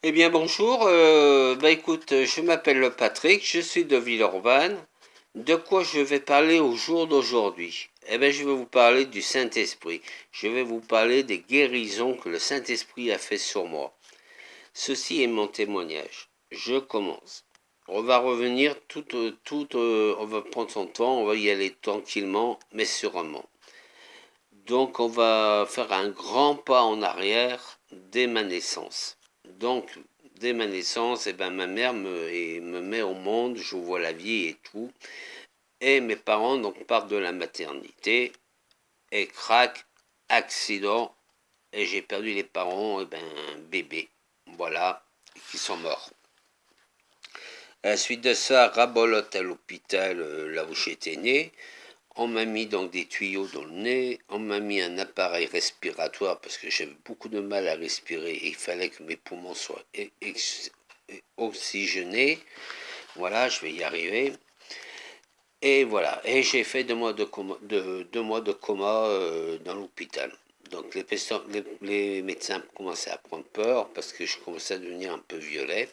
Eh bien bonjour, écoute, je m'appelle Patrick, je suis de Villeurbanne. De quoi je vais parler au jour d'aujourd'hui? Eh bien je vais vous parler du Saint-Esprit. Je vais vous parler des guérisons que le Saint-Esprit a fait sur moi. Ceci est mon témoignage. Je commence. On va revenir on va prendre son temps, on va y aller tranquillement mais sûrement. Donc on va faire un grand pas en arrière dès ma naissance. Donc dès ma naissance, ma mère me met au monde, je vois la vie et tout. Et mes parents donc partent de la maternité et crac, accident, et j'ai perdu les parents, bébé, voilà, qui sont morts. À la suite de ça, rabolote à l'hôpital là où j'étais né. On m'a mis donc des tuyaux dans le nez, on m'a mis un appareil respiratoire parce que j'avais beaucoup de mal à respirer et il fallait que mes poumons soient oxygénés. Voilà, je vais y arriver. Et voilà, et j'ai fait 2 mois de coma, 2 mois de coma dans l'hôpital. Donc les médecins commençaient à prendre peur parce que je commençais à devenir un peu violet.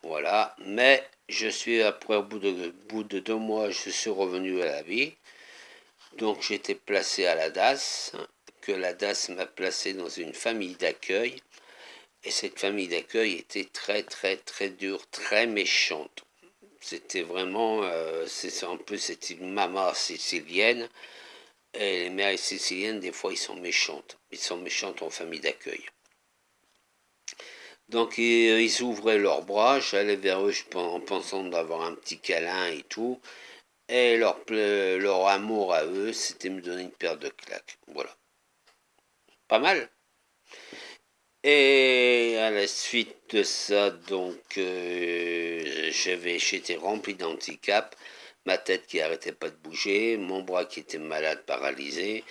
Voilà, mais je suis après, au bout de 2 mois, je suis revenu à la vie. Donc j'étais placé à la DAS, que la DAS m'a placé dans une famille d'accueil. Et cette famille d'accueil était très très très dure, très méchante. C'était vraiment, c'est une maman sicilienne. Et les mères siciliennes, des fois, ils sont méchantes. Ils sont méchantes en famille d'accueil. Donc ils ouvraient leurs bras, j'allais vers eux en pensant d'avoir un petit câlin et tout. Et leur amour à eux, c'était me donner une paire de claques. Voilà. Pas mal. Et à la suite de ça, donc, j'étais rempli d'handicap, ma tête qui arrêtait pas de bouger, mon bras qui était malade, paralysé,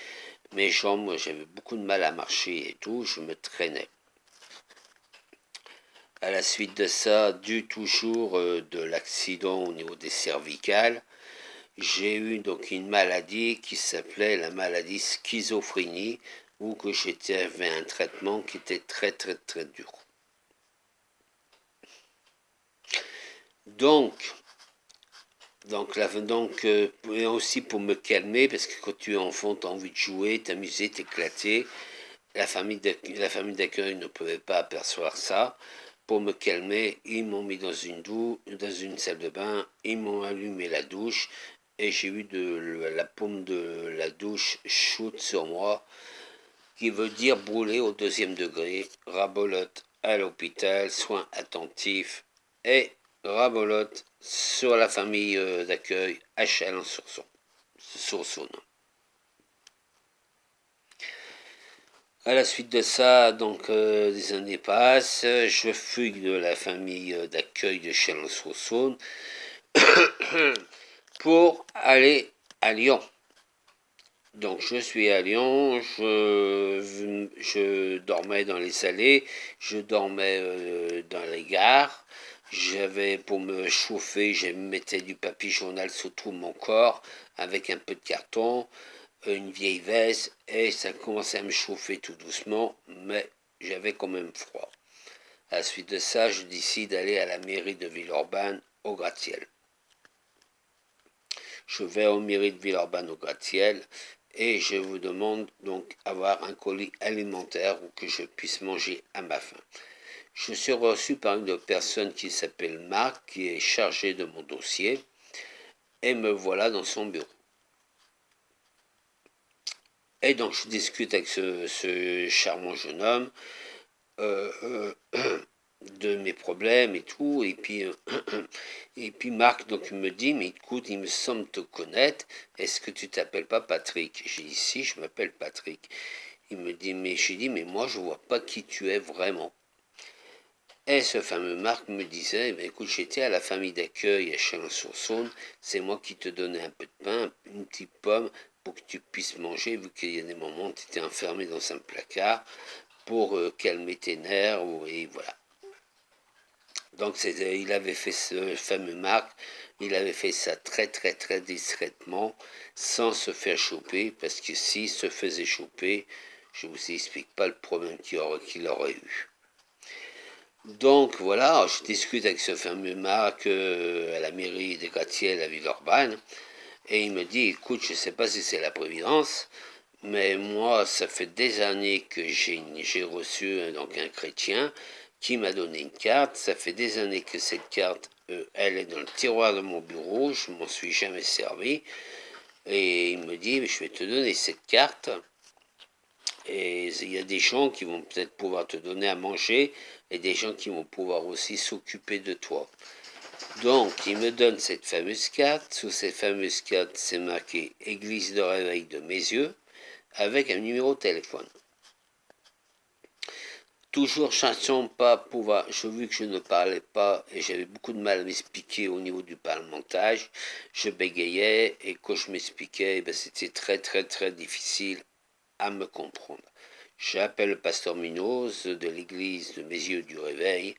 mes jambes, moi, j'avais beaucoup de mal à marcher et tout, je me traînais. À la suite de ça, dû toujours de l'accident au niveau des cervicales, j'ai eu donc une maladie qui s'appelait la maladie schizophrénie, où que j'avais un traitement qui était très très très dur. Donc, et aussi pour me calmer, parce que quand tu es enfant, tu as envie de jouer, t'amuser, t'éclater. La famille d'accueil ne pouvait pas apercevoir ça. Pour me calmer, ils m'ont mis dans une salle de bain, ils m'ont allumé la douche, et j'ai eu la paume de la douche shoot sur moi, qui veut dire brûler au 2e degré, rabolote à l'hôpital, soins attentifs, et rabolote sur la famille d'accueil à Chalon-sur-Saône. À la suite de ça, donc des années passent, je fugue de la famille d'accueil de Chalon-sur-Saône pour aller à Lyon. Donc je suis à Lyon, je dormais dans les allées, je dormais dans les gares. J'avais, pour me chauffer, je mettais du papier journal sur tout mon corps avec un peu de carton, une vieille veste, et ça commençait à me chauffer tout doucement, mais j'avais quand même froid. À la suite de ça, je décide d'aller à la mairie de Villeurbanne au gratte-ciel. Je vais au mairie de Villeurbanne au gratte-ciel et je vous demande donc avoir un colis alimentaire ou que je puisse manger à ma faim. Je suis reçu par une personne qui s'appelle Marc, qui est chargé de mon dossier, et me voilà dans son bureau. Et donc je discute avec ce charmant jeune homme de mes problèmes et tout, et puis Marc donc me dit, mais écoute, il me semble te connaître, est-ce que tu t'appelles pas Patrick? J'ai dit, si, je m'appelle Patrick. Il me dit, mais j'ai dit, mais moi je vois pas qui tu es vraiment. Et ce fameux Marc me disait, écoute, j'étais à la famille d'accueil à Chalon-sur-Saône, c'est moi qui te donnais un peu de pain, une petite pomme, pour que tu puisses manger, vu qu'il y a des moments où tu étais enfermé dans un placard, pour calmer tes nerfs, et voilà. Donc il avait fait ce fameux Marc, il avait fait ça très très très discrètement, sans se faire choper, parce que s'il se faisait choper, je ne vous explique pas le problème qu'il aurait eu. Donc voilà, je discute avec ce fameux Marc à la mairie des Gratte-Ciel à Villeurbanne, et il me dit, écoute, je ne sais pas si c'est la Providence, mais moi, ça fait des années que j'ai reçu donc un chrétien qui m'a donné une carte. Ça fait des années que cette carte, elle est dans le tiroir de mon bureau, je m'en suis jamais servi. Et il me dit, je vais te donner cette carte. Et il y a des gens qui vont peut-être pouvoir te donner à manger et des gens qui vont pouvoir aussi s'occuper de toi. Donc, il me donne cette fameuse carte. Sous cette fameuse carte, c'est marqué Église de réveil de mes yeux avec un numéro de téléphone. Toujours cherchant pas pouvoir, je vu que je ne parlais pas et j'avais beaucoup de mal à m'expliquer au niveau du parlementage, je bégayais et quand je m'expliquais, c'était très difficile à me comprendre. J'appelle le pasteur Minos de l'église de mes yeux du réveil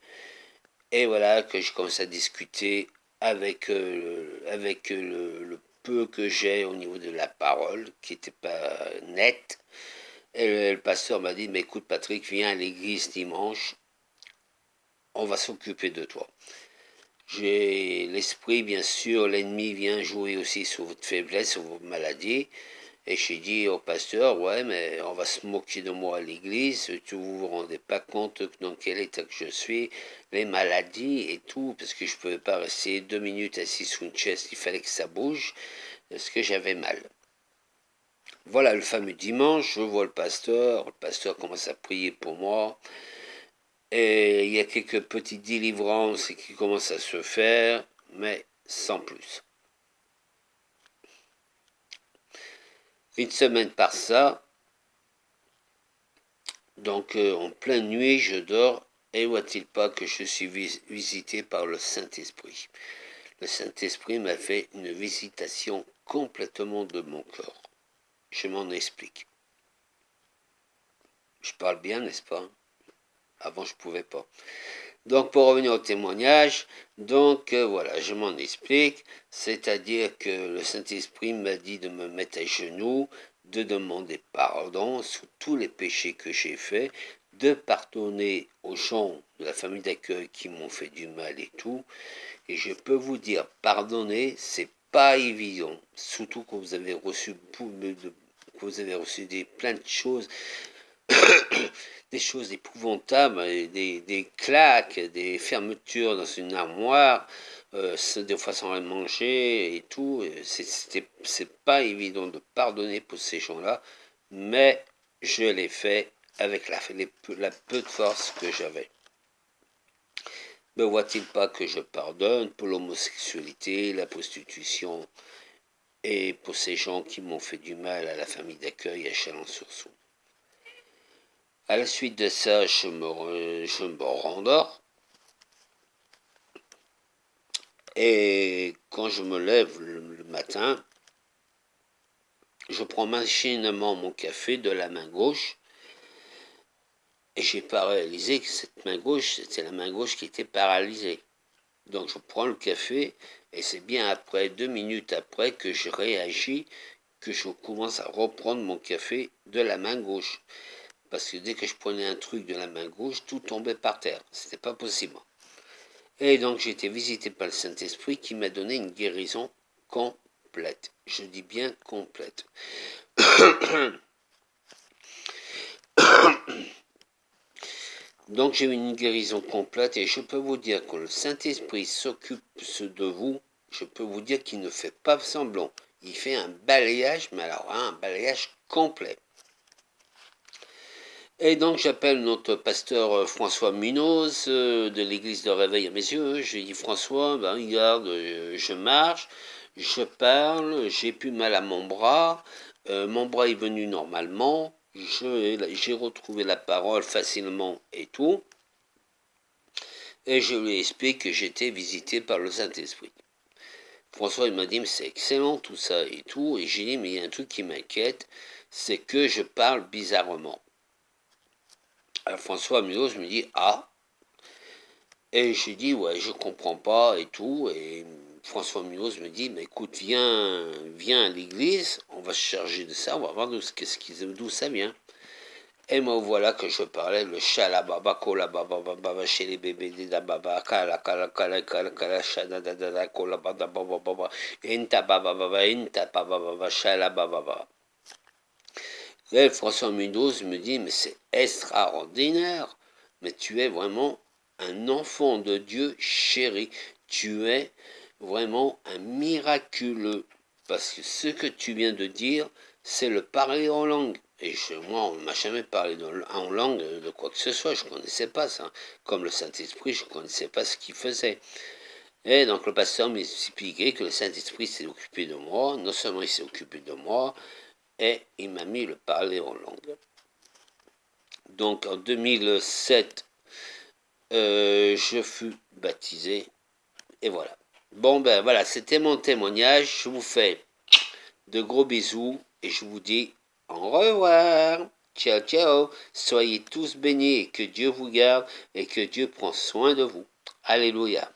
et voilà que je commence à discuter avec, le peu que j'ai au niveau de la parole qui n'était pas nette. Et le pasteur m'a dit, mais écoute Patrick, viens à l'église dimanche, on va s'occuper de toi. J'ai l'esprit, bien sûr, l'ennemi vient jouer aussi sur votre faiblesse, sur vos maladies. Et j'ai dit au pasteur, ouais, mais on va se moquer de moi à l'église, vous vous rendez pas compte dans quel état que je suis, les maladies et tout, parce que je ne pouvais pas rester 2 minutes assis sous une chaise, il fallait que ça bouge, parce que j'avais mal. Voilà, le fameux dimanche, je vois le pasteur commence à prier pour moi, et il y a quelques petites délivrances qui commencent à se faire, mais sans plus. Une semaine par ça, donc en pleine nuit, je dors, et voit-il pas que je suis visité par le Saint-Esprit. Le Saint-Esprit m'a fait une visitation complètement de mon corps. Je m'en explique. Je parle bien, n'est-ce pas? Avant, je ne pouvais pas. Donc, pour revenir au témoignage, donc voilà, je m'en explique. C'est-à-dire que le Saint-Esprit m'a dit de me mettre à genoux, de demander pardon sur tous les péchés que j'ai faits, de pardonner aux gens de la famille d'accueil qui m'ont fait du mal et tout. Et je peux vous dire, pardonner, c'est pas évident. Surtout quand vous avez reçu plein de choses des choses épouvantables, des claques, des fermetures dans une armoire, des fois sans rien manger et tout. C'est pas évident de pardonner pour ces gens-là, mais je l'ai fait avec la peu de force que j'avais. Ne voit-il pas que je pardonne pour l'homosexualité, la prostitution et pour ces gens qui m'ont fait du mal à la famille d'accueil à Chalon-sur-Saône. À la suite de ça, je me rendors. Et quand je me lève le matin, je prends machinement mon café de la main gauche. Et j'ai pas réalisé que cette main gauche, c'était la main gauche qui était paralysée. Donc je prends le café et c'est bien après, 2 minutes après, que je réagis, que je commence à reprendre mon café de la main gauche. Parce que dès que je prenais un truc de la main gauche, tout tombait par terre. C'était pas possible. Et donc j'ai été visité par le Saint-Esprit qui m'a donné une guérison complète. Je dis bien complète. Donc j'ai eu une guérison complète et je peux vous dire que le Saint-Esprit s'occupe de vous. Je peux vous dire qu'il ne fait pas semblant. Il fait un balayage, mais alors un balayage complet. Et donc j'appelle notre pasteur François Munoz de l'église de Réveil à mes yeux. Je lui dis François, ben, regarde, je marche, je parle, j'ai plus mal à mon bras est venu normalement, j'ai retrouvé la parole facilement et tout. Et je lui explique que j'étais visité par le Saint-Esprit. François il m'a dit mais c'est excellent tout ça et tout. Et j'ai dit mais il y a un truc qui m'inquiète, c'est que je parle bizarrement. Alors François Munoz me dit ah. Et j'ai dit ouais je comprends pas et tout. Et François Munoz me dit mais écoute viens à l'église, on va se charger de ça, on va voir d'où ça vient. Et me voilà que je parlais le shalababa, kolababa, baba, chez les bébés, baba, kala, kala, kala, kala, kala, shadadada, kolababa, baba, baba, inta, baba, baba, inta, baba, baba, shalababa. Et François Munoz me dit, mais c'est extraordinaire, mais tu es vraiment un enfant de Dieu chéri, tu es vraiment un miraculeux, parce que ce que tu viens de dire, c'est le parler en langue. Et moi, on ne m'a jamais parlé en langue de quoi que ce soit, je ne connaissais pas ça. Comme le Saint-Esprit, je ne connaissais pas ce qu'il faisait. Et donc le pasteur m'expliquait que le Saint-Esprit s'est occupé de moi, non seulement il s'est occupé de moi, et il m'a mis le parler en langue. Donc en 2007, je fus baptisé, et voilà. Bon ben voilà, c'était mon témoignage, je vous fais de gros bisous, et je vous dis au revoir. Ciao, ciao. Soyez tous bénis et que Dieu vous garde et que Dieu prend soin de vous. Alléluia.